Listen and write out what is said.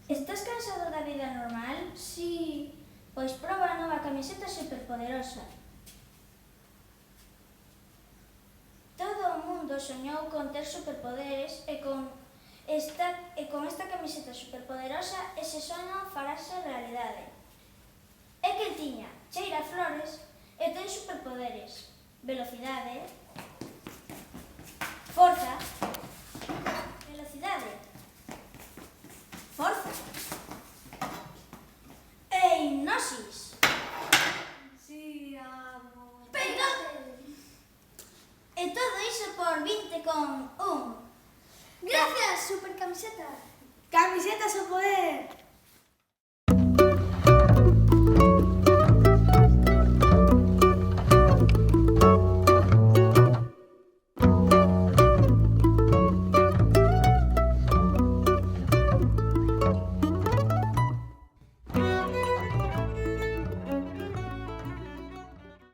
Estás cansado da vida normal? Si, pois proba a nova camiseta superpoderosa. Todo o mundo soñou con ter superpoderes e con esta camiseta superpoderosa ese soño farase realidade. É que tiña, cheira a flores e ten superpoderes. Velocidade, forza, velocidade, forza e hipnosis. Sí, amo. Peitote! E todo iso por 20,1. Gracias, super camiseta. Camisetas o poder.